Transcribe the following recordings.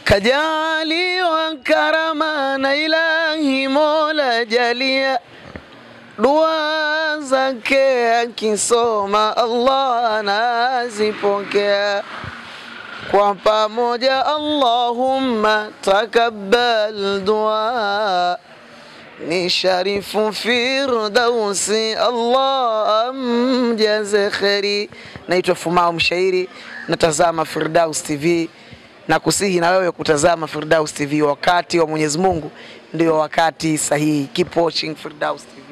kajaliwa karama na Ilahi Mola jalia, dua zake akisoma Allah anazipokea. Kwa pamoja Allahumma takabbal dua, ni Sharifu Firdausi Allah amjaze kheri. Naitwa Fumao Mshairi, natazama Firdaus TV, na kusihi na wewe kutazama Firdaus TV. Wakati wa Mwenyezi Mungu ndio wakati sahihi. Keep watching Firdaus TV.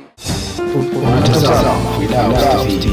Unatazama Firdaus TV.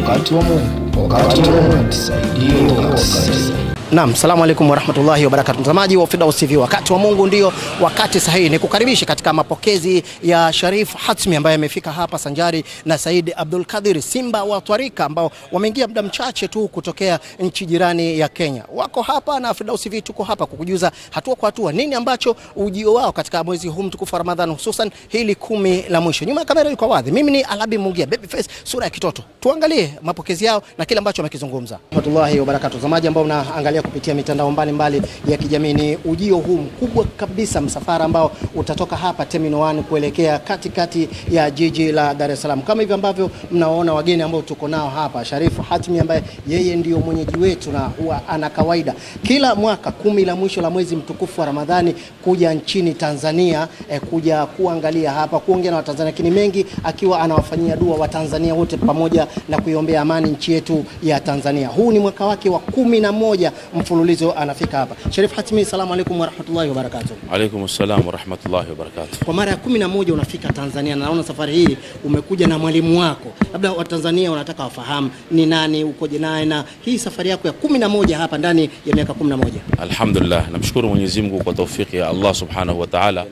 Wakati wa Mungu, wakati wa Mungu tusaidie. Naam, salamu alaykum wa rahmatullahi wa barakatuh. Mtazamaji wa Firdaus TV, wakati wa Mungu ndio wakati sahihi. Nikukaribisha katika mapokezi ya Sharif Hatmi ambaye amefika hapa sanjari na Said Abdul Qadir Simba wa Twarika, ambao wameingia muda mchache tu kutokea nchi jirani ya Kenya. Wako hapa na Firdaus TV tuko hapa kukujuza hatua kwa hatua nini ambacho ujio wao katika mwezi huu mtukufu wa Ramadhani, hususan hili 10 la mwisho. Nyuma ya kamera yuko Wadhi, mimi ni Alabi Mungia, babyface, sura ya kitoto. Tuangalie mapokezi yao na kile ambacho wamekizungumza. Rahmatullahi wa barakatuh. Mtazamaji ambao unaangalia kupitia mitandao mbalimbali ya kijamii, ni ujio huu mkubwa kabisa, msafara ambao utatoka hapa Terminal 1 kuelekea katikati ya jiji la Dar es Salaam. Kama hivi ambavyo mnaona wageni ambao tuko nao hapa, Sharif Hatmi ambaye yeye ndio mwenyeji wetu na huwa ana kawaida kila mwaka 10 la mwisho la mwezi mtukufu wa Ramadhani kuja nchini Tanzania, kuja kuangalia hapa, kuongea na Watanzania, lakini mengi akiwa anawafanyia dua Watanzania wote pamoja na kuiombea amani nchi yetu ya Tanzania. Huu ni mwaka wake wa 11 mfululizo anafika hapa. Sharif Hatmi, salamu alaykum wa rahmatullahi wa barakatuh. Alaykum assalam wa rahmatullahi wa barakatuh. Kwa mara ya 11 unafika Tanzania, na naona safari hii umekuja na mwalimu wako. Labda Watanzania wanataka wafahamu ni nani, ukoje naye, na hii safari yako ya 11 hapa ndani ya miaka 11. Alhamdulillah, namshukuru Mwenyezi Mungu kwa taufiki ya Allah Subhanahu wa Ta'ala.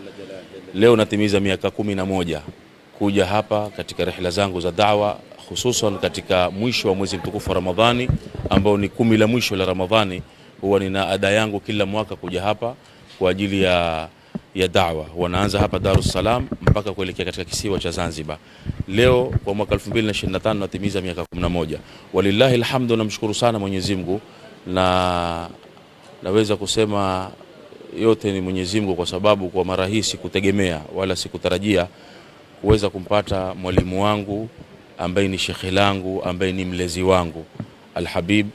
Leo natimiza miaka 11 kuja hapa katika rihla zangu za da'wa, hususan katika mwisho wa mwezi mtukufu wa Ramadhani ambao ni 10 la mwisho la Ramadhani. Huwa nina ada yangu kila mwaka kuja hapa kwa ajili ya da'wa. Wanaanza hapa Dar es Salaam mpaka kuelekea katika kisiwa cha Zanzibar. Leo kwa mwaka 2025 natimiza miaka 11. Walillahi alhamdu, namshukuru sana Mwenyezi Mungu, na naweza kusema yote ni Mwenyezi Mungu, kwa sababu kwa mara hii sikutegemea wala sikutarajia kuweza kumpata mwalimu wangu ambaye ni shekhi langu, ambaye ni mlezi wangu, Al-Habib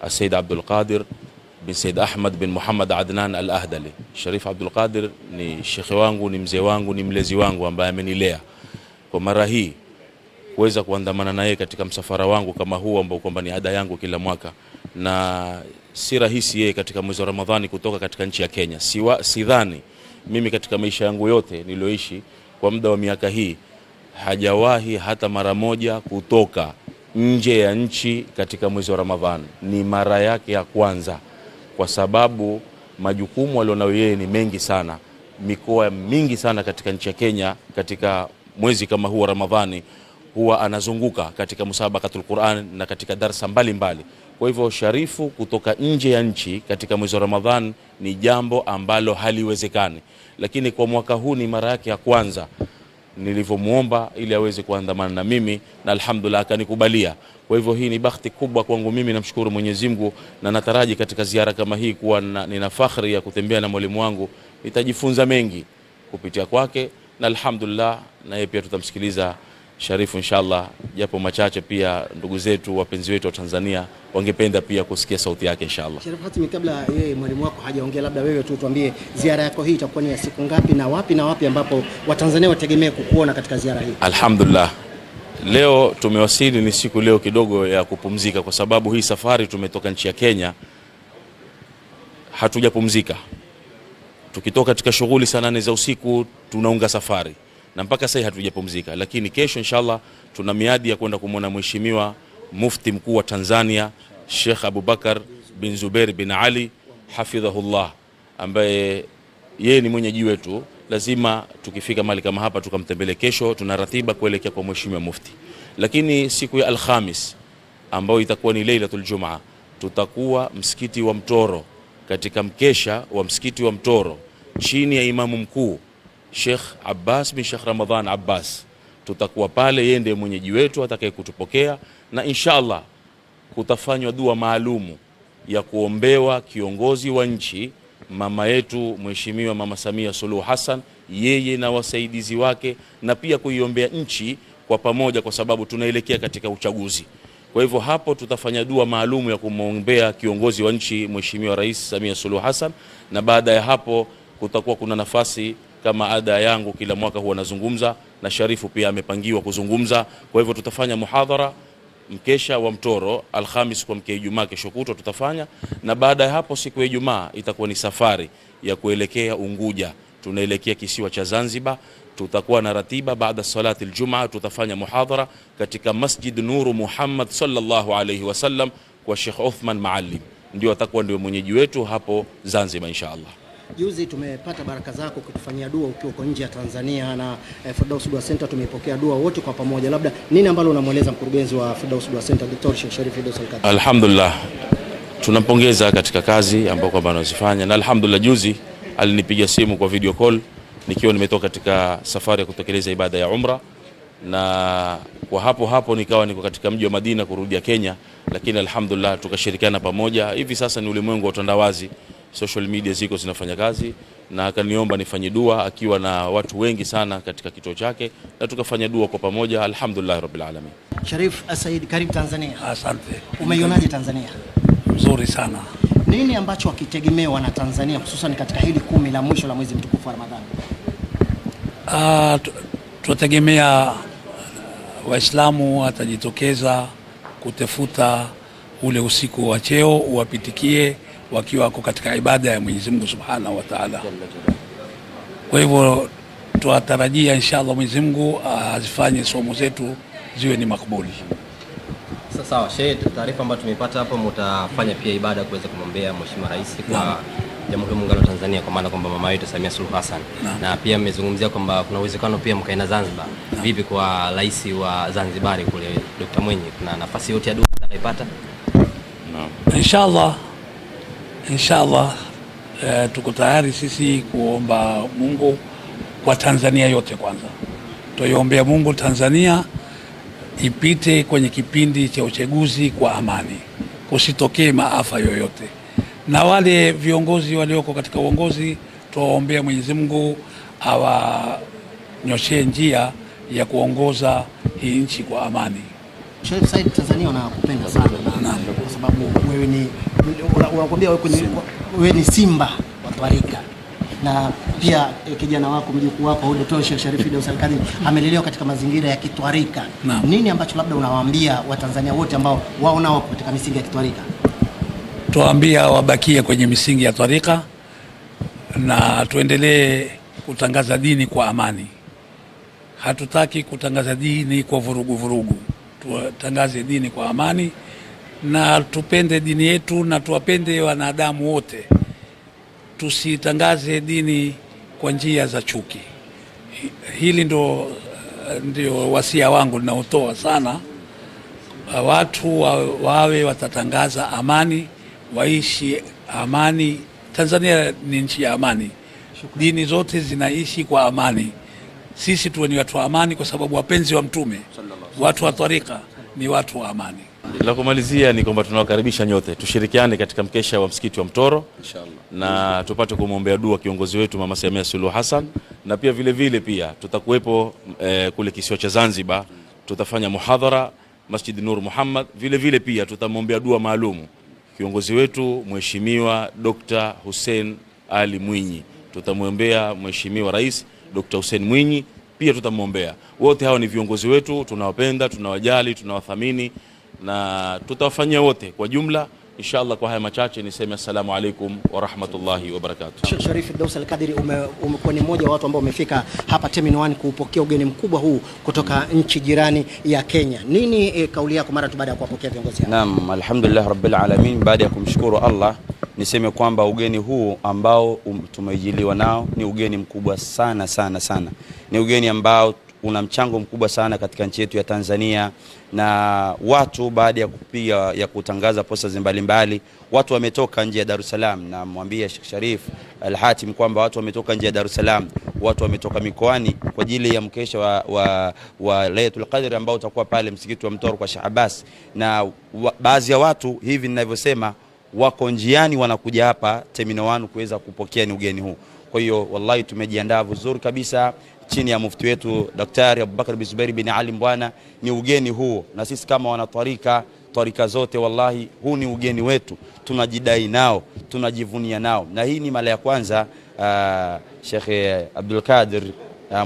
Said Abdul Qadir bin Said Ahmad bin Muhammad Adnan Al-Ahdali. Sharif Abdul Qadir ni shekhi wangu, ni mzee wangu, ni mlezi wangu ambaye amenilea. Kwa mara hii kuweza kuandamana naye katika msafara wangu kama huu ambao kwamba ni ada yangu kila mwaka, na si rahisi yeye katika mwezi wa Ramadhani kutoka katika nchi ya Kenya. Sidhani mimi katika maisha yangu yote nilioishi kwa muda wa miaka hii hajawahi hata mara moja kutoka nje ya nchi katika mwezi wa Ramadhani. Ni mara yake ya kwanza, kwa sababu majukumu alionayo yeye ni mengi sana, mikoa mingi sana katika nchi ya Kenya. Katika mwezi kama huu wa Ramadhani huwa anazunguka katika musabaqatul Qur'an na katika darasa mbalimbali. Kwa hivyo Sharifu kutoka nje ya nchi katika mwezi wa Ramadhani ni jambo ambalo haliwezekani, lakini kwa mwaka huu ni mara yake ya kwanza. Nilivyomuomba ili aweze kuandamana na mimi, na alhamdulillah akanikubalia. Kwa hivyo hii ni bahati kubwa kwangu mimi, namshukuru Mwenyezi Mungu, na nataraji katika ziara kama hii kuwa nina fakhri ya kutembea na mwalimu wangu. Nitajifunza mengi kupitia kwake, na alhamdulillah na yeye pia tutamsikiliza Sharifu inshallah, japo machache pia ndugu zetu wapenzi wetu wa Tanzania wangependa pia kusikia sauti yake inshallah. Sharif Hatmi, kabla yeye mwalimu wako hajaongea, labda wewe tu tuambie ziara yako hii itakuwa ni ya siku ngapi na wapi ambapo Watanzania wategemea kukuona katika ziara hii? Alhamdulillah, leo tumewasili, ni siku leo kidogo ya kupumzika, kwa sababu hii safari tumetoka nchi ya Kenya, hatujapumzika. Tukitoka katika shughuli saa 8 za usiku tunaunga safari, na mpaka sasa hatujapumzika. Lakini kesho inshallah tuna miadi ya kwenda kumwona mheshimiwa mufti mkuu wa Tanzania Sheikh Abubakar bin Zubair bin Ali hafidhahullah, ambaye yeye ni mwenyeji wetu. Lazima tukifika mahali kama hapa tukamtembelee. Kesho tuna ratiba kuelekea kwa mheshimiwa mufti, lakini siku ya Alhamis ambayo itakuwa ni Lailatul Jumaa tutakuwa msikiti wa Mtoro, katika mkesha wa msikiti wa Mtoro chini ya imamu mkuu Sheikh Abbas bin Sheikh Ramadhan Abbas. Tutakuwa pale, yeye ndiye mwenyeji wetu atakaye kutupokea, na inshallah kutafanywa dua maalumu ya kuombewa kiongozi wa nchi mama yetu Mheshimiwa Mama Samia Suluhu Hassan, yeye na wasaidizi wake, na pia kuiombea nchi kwa pamoja, kwa sababu tunaelekea katika uchaguzi. Kwa hivyo hapo tutafanya dua maalum ya kumwombea kiongozi wa nchi Mheshimiwa Rais Samia Suluhu Hassan, na baada ya hapo kutakuwa kuna nafasi, kama ada yangu kila mwaka huwa nazungumza, na Sharifu pia amepangiwa kuzungumza. Kwa hivyo tutafanya muhadhara mkesha wa mtoro Alhamis kwa mkea Ijumaa kesho kutwa tutafanya, na baada ya hapo siku ya Ijumaa itakuwa ni safari ya kuelekea Unguja. Tunaelekea kisiwa cha Zanzibar. Tutakuwa na ratiba, baada salati aljumaa tutafanya muhadhara katika Masjid Nuru Muhammad sallallahu alayhi wasallam kwa Sheikh Uthman Maalim, ndio atakuwa ndio mwenyeji wetu hapo Zanzibar inshallah. Juzi tumepata baraka zako kutufanyia dua ukiwa uko nje ya Tanzania, na Firdaus Dua Center tumepokea dua wote kwa pamoja. Labda nini ambalo unamweleza mkurugenzi wa Firdaus Dua Center Dr. Sheikh Sharif Firdaus Al-Qadiri? Alhamdulillah, tunampongeza katika kazi ambayo kwamba anazifanya, na alhamdulillah juzi alinipigia simu kwa video call nikiwa nimetoka katika safari ya kutekeleza ibada ya umra, na kwa hapo nikawa niko katika mji wa Madina kurudia Kenya, lakini alhamdulillah tukashirikiana pamoja. Hivi sasa ni ulimwengu wa utandawazi, social media ziko zinafanya kazi, na akaniomba nifanye dua akiwa na watu wengi sana katika kituo chake, na tukafanya dua kwa pamoja. Alhamdulillah rabbil alamin. Sharif Said, karibu Tanzania. Asante. Umeionaje Tanzania? Mzuri sana. Nini ambacho wakitegemewa na Tanzania hususan katika hili 10 la mwisho la mwezi mtukufu wa Ramadhani? Tutegemea Waislamu watajitokeza kutafuta ule usiku wa cheo uwapitikie wakiwa wako katika ibada ya Mwenyezi Mungu Subhanahu wa Ta'ala. Kwa hivyo tuatarajia inshallah Mwenyezi Mungu azifanye somo zetu ziwe ni makbuli. Sawa, Sheikh, taarifa ambayo tumepata hapo mtafanya pia ibada kuweza kumwombea Mheshimiwa Rais kwa Jamhuri ya Muungano wa Tanzania, kwa maana kwamba mama yetu Samia Suluhu Hassan, na pia mmezungumzia kwamba kuna uwezekano pia mkaenda Zanzibar. Vipi kwa rais wa Zanzibar kule Dr. Mwinyi, kuna nafasi yote ya dua atakayopata? Inshallah tuko tayari sisi kuomba Mungu kwa Tanzania yote. Kwanza tuiombea Mungu Tanzania ipite kwenye kipindi cha uchaguzi kwa amani, kusitokee maafa yoyote, na wale viongozi walioko katika uongozi tuwaombea Mwenyezi Mungu awanyoshee njia ya kuongoza hii nchi kwa amani. Sharif Said, Tanzania wanakupenda sana kwa sababu wewe ni unakwambia wewe ni simba wa twarika, na pia kijana wako mjukuu wako Dr. Sheikh Sharif Firdaus Al-Qadiri amelelewa katika mazingira ya kitwarika. Nini ambacho labda unawaambia Watanzania wote ambao wao nao katika misingi ya kitwarika? Tuwaambia wabakie kwenye misingi ya twarika na tuendelee kutangaza dini kwa amani. Hatutaki kutangaza dini kwa vurugu. Tutangaze dini kwa amani na tupende dini yetu na tuwapende wanadamu wote. Tusitangaze dini kwa njia za chuki. Hili ndio wasia wangu ninaotoa sana. Watu wawe watatangaza amani, waishi amani. Tanzania ni nchi ya amani. Dini zote zinaishi kwa amani. Sisi tuwe ni watu wa amani kwa sababu wapenzi wa Mtume, watu wa twarika ni watu wa amani. La kumalizia ni kwamba tunawakaribisha nyote tushirikiane katika mkesha wa msikiti wa Mtoro inshallah, na tupate kumwombea dua kiongozi wetu Mama Samia Suluhu Hassan, na pia vile pia tutakuwepo kule kisiwa cha Zanzibar, tutafanya muhadhara Masjid Nur Muhammad. Vile pia tutamwombea dua maalumu kiongozi wetu Mheshimiwa Dr. Hussein Ali Mwinyi. Tutamwombea Mheshimiwa Rais Dr. Hussein Mwinyi, pia tutamwombea. Wote hao ni viongozi wetu, tunawapenda, tunawajali, tunawathamini, na tutawafanyia wote kwa jumla inshallah. Kwa haya machache niseme assalamu alaikum wa rahmatullahi wa barakatuh. Sheikh Sharif Firdaus Al-Qadiri, umekuwa ni mmoja wa watu ambao wamefika hapa Terminal 1 kupokea ugeni mkubwa huu kutoka nchi jirani ya Kenya. Nini kauli yako mara tu baada ya kuwapokea viongozi hao? Naam, alhamdulillah rabbil alamin. Baada ya kumshukuru Allah, niseme kwamba ugeni huu ambao tumejiliwa nao ni ugeni mkubwa sana. Ni ugeni ambao una mchango mkubwa sana katika nchi yetu ya Tanzania, na watu baada ya kutangaza posta mbalimbali, watu wametoka nje ya Dar es Salaam, na mwambie Sheikh Sharif Al-Hatim kwamba watu wametoka nje ya Dar es Salaam, watu wametoka mikoani kwa ajili ya mkesha wa Lailatul Qadr ambao utakuwa pale msikiti wa Mtoro kwa Sheikh Abbas, na baadhi ya watu hivi ninavyosema wako njiani wanakuja hapa Terminal 1 kuweza kupokea ni ugeni huu. Kwa hiyo wallahi tumejiandaa vizuri kabisa chini ya mufti wetu Daktari Abubakar bin Zubair bin Ali Mbwana. Ni ugeni huo, na sisi kama tarika zote wallahi huu ni ugeni wetu, tunajidai nao, tunajivunia nao. Na hii ni mara ya kwanza Sheikh Abdul Qadir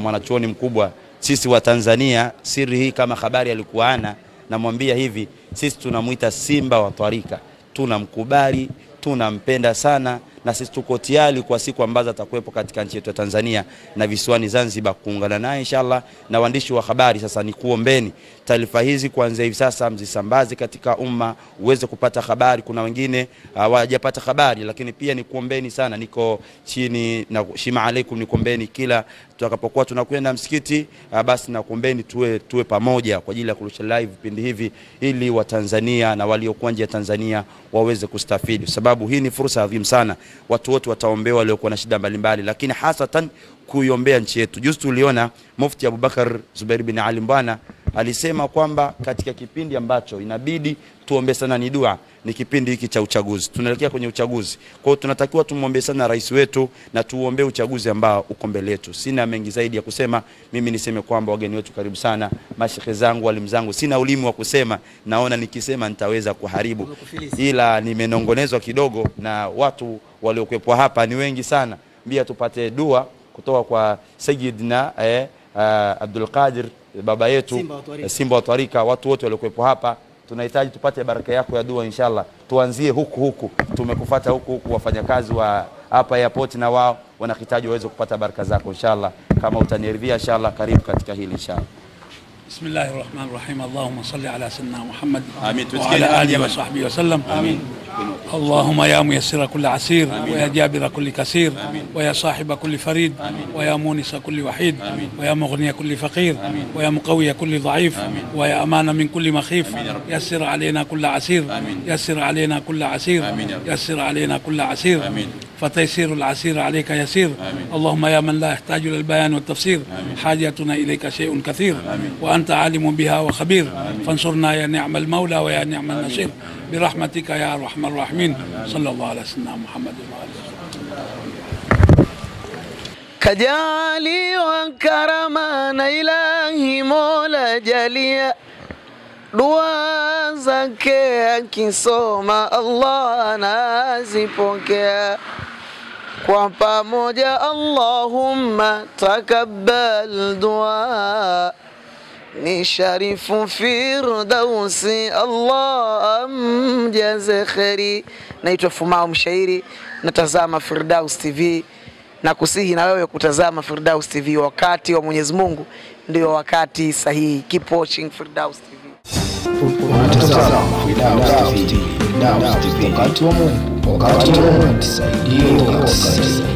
mwanachuoni mkubwa, sisi wa Tanzania, siri hii kama habari alikuwa ana, namwambia hivi, sisi tunamuita simba wa tarika, tunamkubali, tunampenda sana, na sisi tuko tayari kwa siku ambazo atakuwepo katika nchi yetu ya Tanzania na visiwani Zanzibar kuungana naye inshallah. Na waandishi wa habari, sasa ni kuombeni taarifa hizi kuanzia hivi sasa mzisambaze katika umma uweze kupata habari. Kuna wengine hawajapata habari, lakini pia ni kuombeni sana, niko chini na shima alaikum, ni kuombeni kila tutakapokuwa tunakwenda msikiti, basi na kuombeni tuwe pamoja kwa ajili ya kurusha live vipindi hivi, ili wa Tanzania na waliokuwa nje ya Tanzania waweze kustafidi, sababu hii ni fursa adhimu sana. Watu wote wataombewa waliokuwa na shida mbalimbali, lakini hasatan kuiombea nchi yetu. Juzi tuliona Mufti Abubakar Zubair bin Ali Mbwana alisema kwamba katika kipindi ambacho inabidi tuombe sana ni dua, ni kipindi hiki cha uchaguzi. Tunaelekea kwenye uchaguzi, kwa hiyo tunatakiwa tumuombe sana rais wetu na tuombe uchaguzi ambao uko mbele yetu. Sina mengi zaidi ya kusema, mimi niseme kwamba wageni wetu karibu sana, mashekhe zangu, walimu zangu, sina ulimi wa kusema, naona nikisema nitaweza kuharibu, ila nimenongonezwa kidogo na watu waliokuwepo hapa ni wengi sana. Mbia tupate dua kutoka kwa Sayyidina Abdul Qadir, baba yetu simba wa tarika. Watu wote waliokuwepo hapa tunahitaji tupate baraka yako ya dua inshallah. Tuanzie huku, tumekufuata huku, wafanyakazi wa hapa airport na wao wanahitaji waweze kupata baraka zako inshallah. Kama utaniridhia inshallah, karibu katika hili inshallah. بسم الله الرحمن الرحيم. اللهم صل على سيدنا محمد آمين. وعلى آله وصحبه وسلم. آمين. اللهم يا ميسر كل عسير، ويا جابر كل كسير، ويا صاحب كل فريد، ويا مونس كل وحيد، ويا مغني كل فقير، ويا مقوي كل ضعيف، ويا أمان من كل مخيف. يسر علينا كل عسير، يسر علينا كل عسير، يسر علينا كل عسير، فتيسير العسير عليك يسير. اللهم يا من لا يحتاج للبيان والتفسير، حاجتنا إليك شيء كثير، وأنت عالم بها وخبير، فانصرنا يا نعم المولى ويا نعم النصير، برحمتك يا أرحم الراحمين. صلى الله على سيدنا محمد وآله. كجالي وكرمان إلهي مولا جاليا dua zake akisoma Allah anazipokea kwa pamoja. Allahumma takabbal dua, ni Sharifu Firdausi, Allah amjaze kheri. Naitwa Fumao Mshairi, natazama Firdaus TV, na kusihi na wewe kutazama Firdaus TV. Wakati wa Mwenyezi Mungu ndio wakati sahihi. Keep watching Firdaus TV. Unatazama Firdaus TV, wakati wa Mungu, wakati wa Mungu, tusaidie.